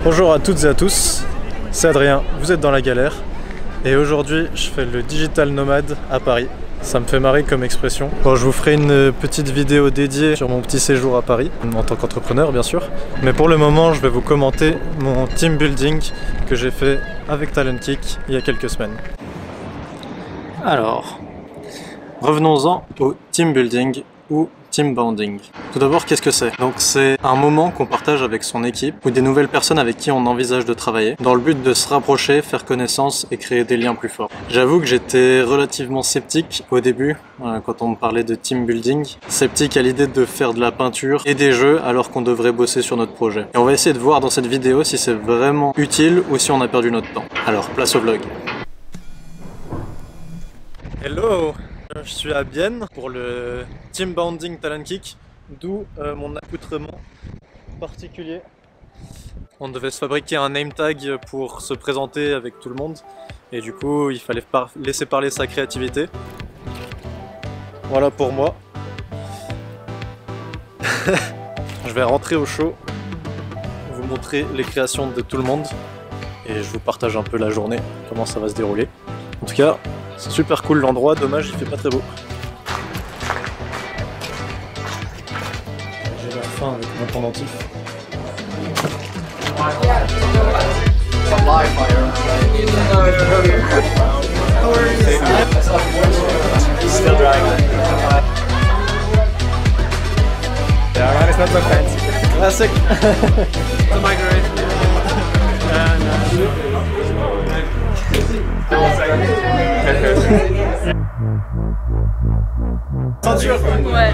Bonjour à toutes et à tous, c'est Adrien, vous êtes dans la galère et aujourd'hui je fais le digital nomade à Paris. Ça me fait marrer comme expression. Bon, je vous ferai une petite vidéo dédiée sur mon petit séjour à Paris, en tant qu'entrepreneur bien sûr. Mais pour le moment, je vais vous commenter mon team building que j'ai fait avec Talentkick il y a quelques semaines. Alors, revenons-en au team building ou team bonding. Tout d'abord, qu'est-ce que c'est? Donc c'est un moment qu'on partage avec son équipe ou des nouvelles personnes avec qui on envisage de travailler dans le but de se rapprocher, faire connaissance et créer des liens plus forts. J'avoue que j'étais relativement sceptique au début quand on me parlait de team building. Sceptique à l'idée de faire de la peinture et des jeux alors qu'on devrait bosser sur notre projet. Et on va essayer de voir dans cette vidéo si c'est vraiment utile ou si on a perdu notre temps. Alors, place au vlog. Hello! Je suis à Bienne pour le team bonding Talentkick, d'où mon accoutrement particulier. On devait se fabriquer un name tag pour se présenter avec tout le monde et du coup il fallait laisser parler sa créativité. Voilà pour moi. Je vais rentrer au show, vous montrer les créations de tout le monde et je vous partage un peu la journée, comment ça va se dérouler. En tout cas, c'est super cool l'endroit, dommage il fait pas très beau. J'ai la faim avec mon pendentif. Still drying. Yeah, it's not so fancy. Classic. The microwave. Ouais.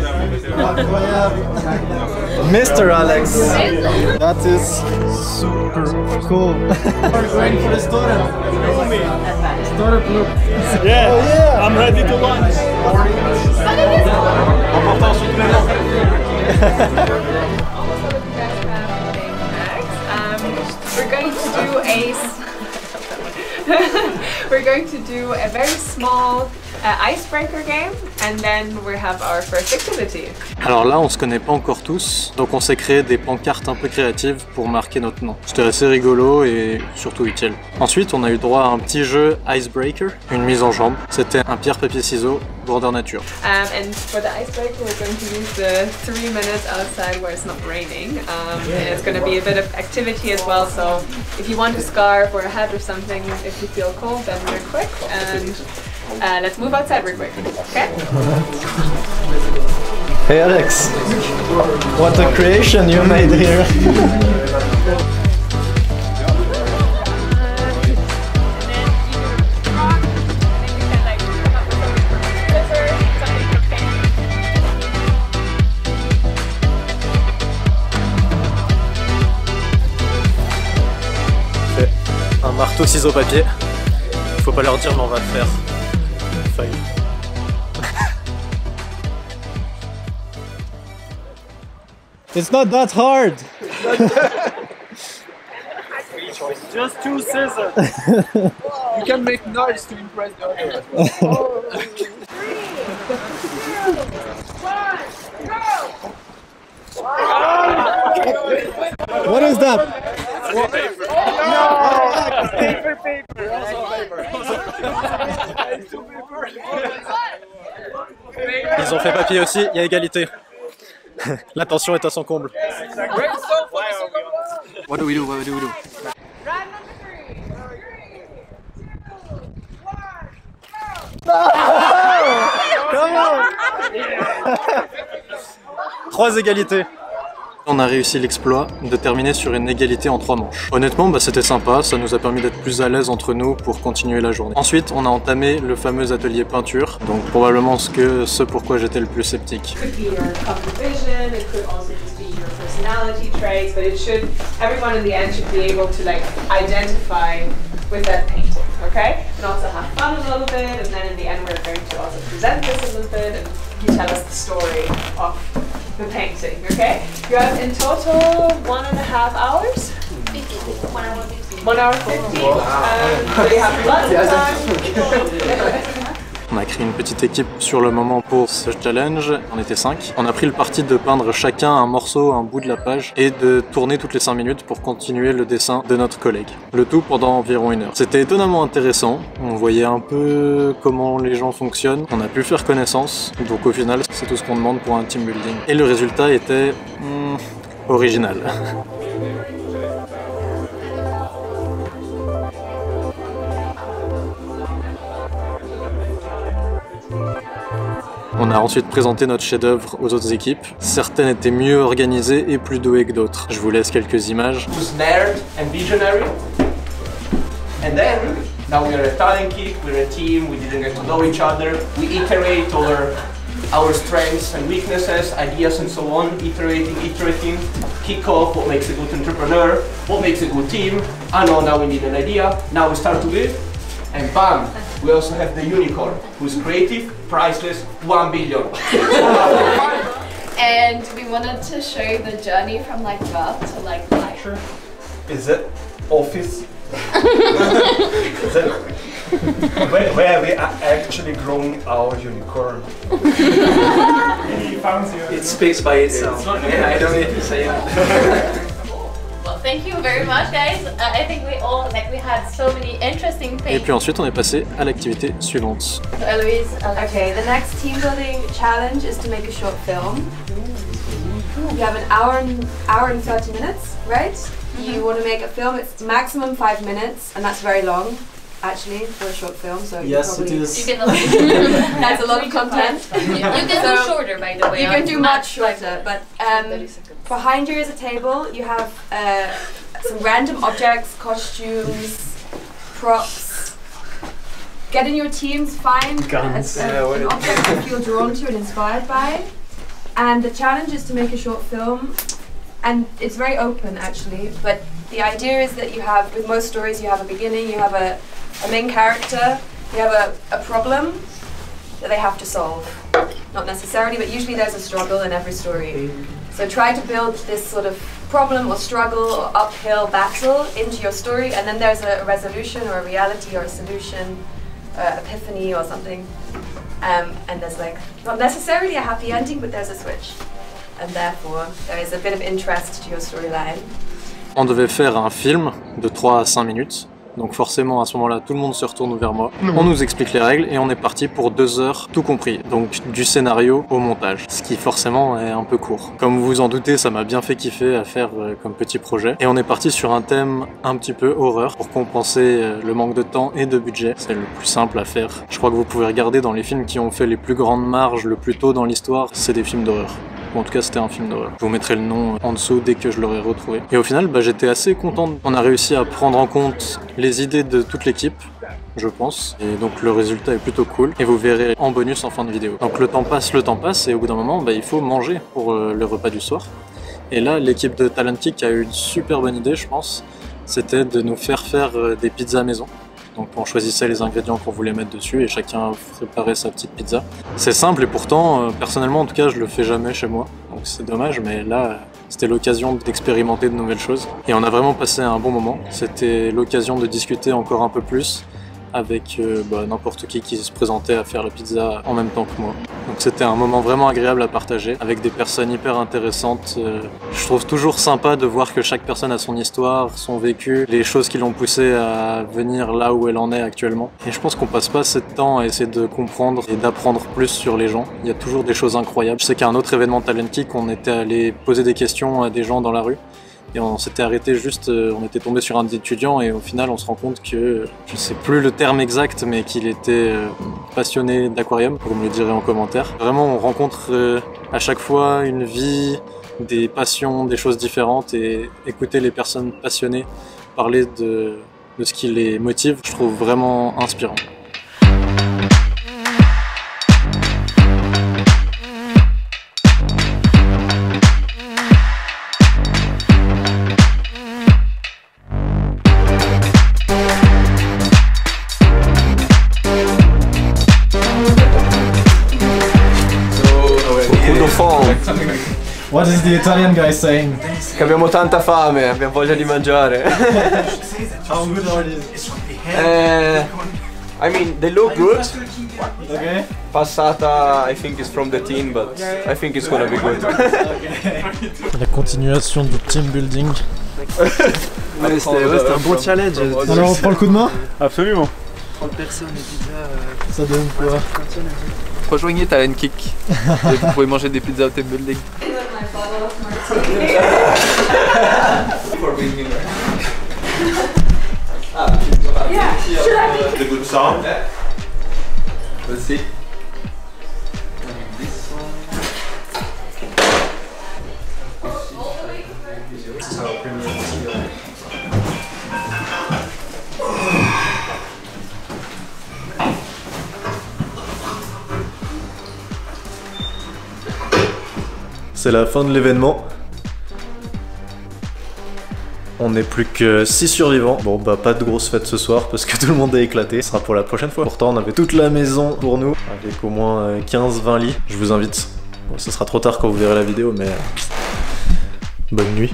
Mr. Alex. That is super cool. We're going for the startup. Startup look. Yeah, Oh, yeah. I'm ready to launch. We're going to do a very small icebreaker game, and then we have our first activity. Alors là, on se connaît pas encore tous, donc on s'est créé des pancartes un peu créatives pour marquer notre nom. C'était assez rigolo et surtout utile. Ensuite, on a eu droit à un petit jeu icebreaker, une mise en jambe. C'était un pierre-papier-ciseaux, grandeur nature. And for the icebreaker, we're going to use the 3 minutes outside where it's not raining. And it's going to be a bit of activity as well, so if you want a scarf or a hat or something, if you feel cold, then we're quick. And let's move outside real quick, okay? Hey Alex, what a creation you made here! Un marteau ciseaux papier. Faut pas leur dire mais on va le faire. Feuille. It's not that hard. Just 2 scissors. You can make noise to impress the others. 3, 2, 1, go! What is that? Paper. Ils ont fait papier aussi, il y a égalité. La tension est à son comble. What do we do? Round number 3. Come on! 3 égalités. On a réussi l'exploit de terminer sur une égalité en 3 manches. Honnêtement, c'était sympa, ça nous a permis d'être plus à l'aise entre nous pour continuer la journée. Ensuite, on a entamé le fameux atelier peinture, donc probablement ce pourquoi j'étais le plus sceptique. Everyone in the end should be able to identify with that painting, okay? And also have fun a little bit, and then in the end we're going to also present this a little bit, and you tell us the story of the painting, okay? You have in total 1.5 hours? 1 hour 15. 1 hour 15, so you have lots of time. On a créé une petite équipe sur le moment pour ce challenge, on était 5. On a pris le parti de peindre chacun un morceau, un bout de la page et de tourner toutes les 5 minutes pour continuer le dessin de notre collègue. Le tout pendant environ 1 heure. C'était étonnamment intéressant, on voyait un peu comment les gens fonctionnent, on a pu faire connaissance, donc au final c'est tout ce qu'on demande pour un team building. Et le résultat était original. On a ensuite présenté notre chef-d'œuvre aux autres équipes. Certaines étaient mieux organisées et plus douées que d'autres. Je vous laisse quelques images. Who's nerd and visionary. And then, now we're a talent kit, we're a team, we didn't get to know each other. We iterate over our strengths and weaknesses, ideas and so on, iterating, kick off what makes a good entrepreneur, what makes a good team. I know now we need an idea, now we start to build, and bam! We also have the unicorn, who's creative, priceless, 1 billion. And we wanted to show the journey from like birth to like life. Sure. Is it office? where we are actually growing our unicorn. It speaks by itself. I don't need to say it. Well, thank you very much, guys. I think we had so many interesting things. Et puis ensuite on est passé à l'activité suivante. So Eloise, Okay, the next team building challenge is to make a short film. You have an hour and 30 minutes, right? You want to make a film, it's maximum 5 minutes, and that's very long, actually, for a short film. So Yes, you it is. you can That's a lot of content. you can do shorter, by the way. You can do Max, much shorter, but 30 seconds. behind you is a table. You have some random objects, costumes, props. Get in your teams, find an object you feel drawn to and inspired by. And the challenge is to make a short film. And it's very open actually, but the idea is that you have, with most stories, you have a beginning, you have a main character, you have a problem that they have to solve. Not necessarily, but usually there's a struggle in every story. So try to build this sort of problem or struggle or uphill battle into your story, and then there's a resolution or a reality or a solution, epiphany or something. And there's like, not necessarily a happy ending, but there's a switch. And therefore, there is a bit of interest to your storyline. On devait faire un film de 3 à 5 minutes. Donc forcément à ce moment-là tout le monde se retourne vers moi, on nous explique les règles et on est parti pour 2 heures tout compris, donc du scénario au montage, ce qui forcément est un peu court. Comme vous vous en doutez, ça m'a bien fait kiffer à faire comme petit projet et on est parti sur un thème un petit peu horreur pour compenser le manque de temps et de budget. C'est le plus simple à faire. Je crois que vous pouvez regarder dans les films qui ont fait les plus grandes marges le plus tôt dans l'histoire, c'est des films d'horreur. En tout cas c'était un film d'horreur. Je vous mettrai le nom en dessous dès que je l'aurai retrouvé. Et au final j'étais assez content. On a réussi à prendre en compte les idées de toute l'équipe, je pense. Et donc le résultat est plutôt cool. Et vous verrez en bonus en fin de vidéo. Donc le temps passe et au bout d'un moment il faut manger pour le repas du soir. Et là l'équipe de Talent Kick a eu une super bonne idée je pense. C'était de nous faire des pizzas maison. Donc on choisissait les ingrédients qu'on voulait mettre dessus et chacun préparait sa petite pizza. C'est simple et pourtant, personnellement en tout cas, je le fais jamais chez moi. Donc c'est dommage, mais là, c'était l'occasion d'expérimenter de nouvelles choses. Et on a vraiment passé un bon moment. C'était l'occasion de discuter encore un peu plus avec n'importe qui se présentait à faire la pizza en même temps que moi. Donc c'était un moment vraiment agréable à partager avec des personnes hyper intéressantes. Je trouve toujours sympa de voir que chaque personne a son histoire, son vécu, les choses qui l'ont poussée à venir là où elle en est actuellement. Et je pense qu'on passe pas assez de temps à essayer de comprendre et d'apprendre plus sur les gens. Il y a toujours des choses incroyables. Je sais qu'à un autre événement Talent Kick, on était allé poser des questions à des gens dans la rue. Et on s'était arrêté juste, on était tombé sur un étudiant et au final on se rend compte que, je sais plus le terme exact, mais qu'il était passionné d'aquarium, vous me le direz en commentaire. Vraiment on rencontre à chaque fois une vie, des passions, des choses différentes et écouter les personnes passionnées parler de ce qui les motive, je trouve vraiment inspirant. What is the Italian guy saying? Che abbiamo tanta fame, abbiamo voglia di mangiare. I mean, they look good. Okay. Passata, I think, is from the team, but I think it's gonna be good. La continuation du team building. Ouais, c'était un bon challenge. Alors on prend le coup de main? Absolument. 30 personnes et pizza. Ça donne quoi? Rejoignez Talent Kick. Et vous pouvez manger des pizzas au team building. The good sound. Let's see. C'est la fin de l'événement. On n'est plus que 6 survivants. Bon bah pas de grosse fête ce soir parce que tout le monde est éclaté. Ce sera pour la prochaine fois. Pourtant on avait toute la maison pour nous avec au moins 15-20 lits. Je vous invite. Bon, ce sera trop tard quand vous verrez la vidéo mais bonne nuit.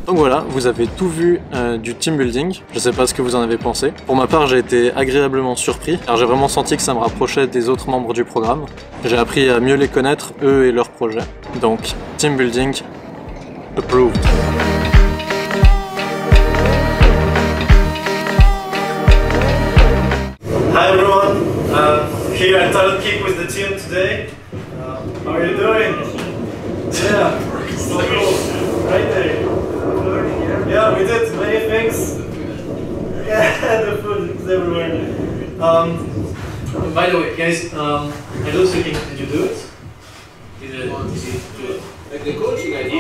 Donc voilà, vous avez tout vu du team building. Je sais pas ce que vous en avez pensé. Pour ma part, j'ai été agréablement surpris car j'ai vraiment senti que ça me rapprochait des autres membres du programme. J'ai appris à mieux les connaître, eux et leurs projets. Donc, team building approved. Hi everyone, here at Talent Kick with the team today. How are you doing? Yeah, so cool, right there. Yeah, we did many things. Yeah, the food is everywhere. By the way, guys, I was thinking, did you do it? Did you do it? Like the coaching I did. Did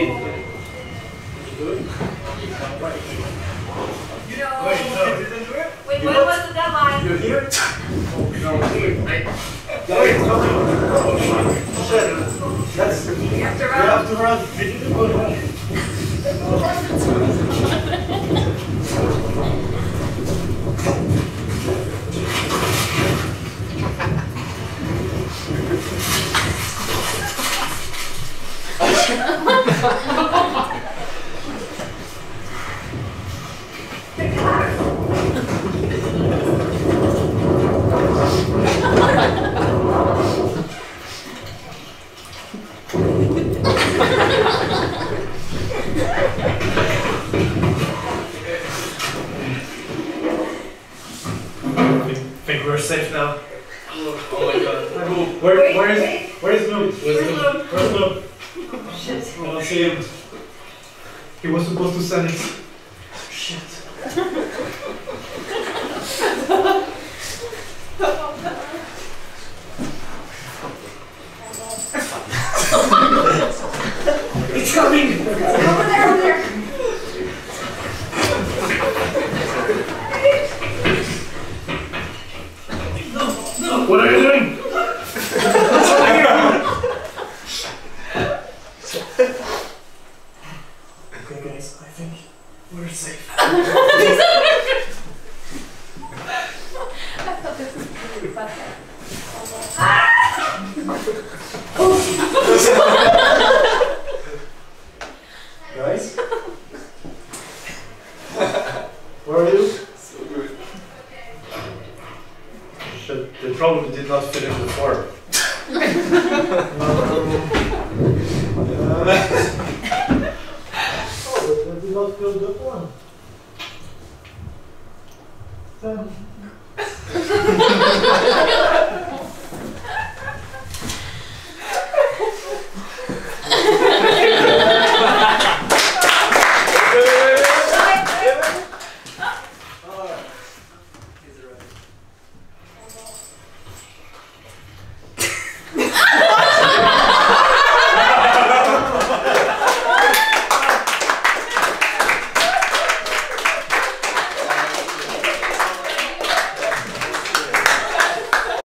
you do it? Wait, no, you didn't do it? Wait, when was the deadline? You're here? No, here. Wait, shit. That's, you have to run. I think we're safe now. Oh my god. Where's Loom? Where's Loom? Shit. I don't see him. He was supposed to send it. Shit. It's coming! Over there! No! What are you doing? What's over here? Okay guys, I think we're safe. Guys? Where are you? So good. Shit, they probably did not finish the form. Oh, they did not fill the form.